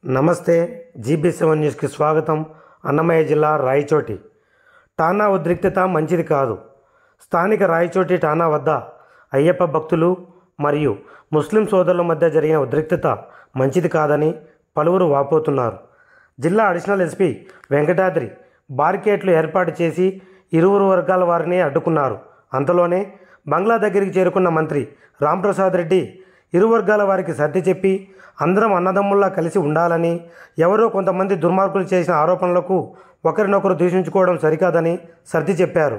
నమస్తే. జీబీ7 న్యూస్కి స్వాగతం. అన్నమయ్య జిల్లా రాయచోటి ఠాణా ఉద్రిక్తత మంచిది కాదు. స్థానిక రాయచోటి ఠాణా వద్ద అయ్యప్ప భక్తులు మరియు ముస్లిం సోదరుల మధ్య జరిగిన ఉద్రిక్తత మంచిది కాదని పలువురు వాపోతున్నారు. జిల్లా అడిషనల్ ఎస్పీ వెంకటాద్రి బారికేట్లు ఏర్పాటు చేసి ఇరువురు వర్గాల వారిని అడ్డుకున్నారు. అంతలోనే బంగ్లా దగ్గరికి చేరుకున్న మంత్రి రాంప్రసాద్ రెడ్డి ఇరు వర్గాల వారికి సర్ది చెప్పి అందరం అన్నదమ్ముల్లా కలిసి ఉండాలని, ఎవరో కొంతమంది దుర్మార్గులు చేసిన ఆరోపణలకు ఒకరినొకరు దూషించుకోవడం సరికాదని సర్ది చెప్పారు.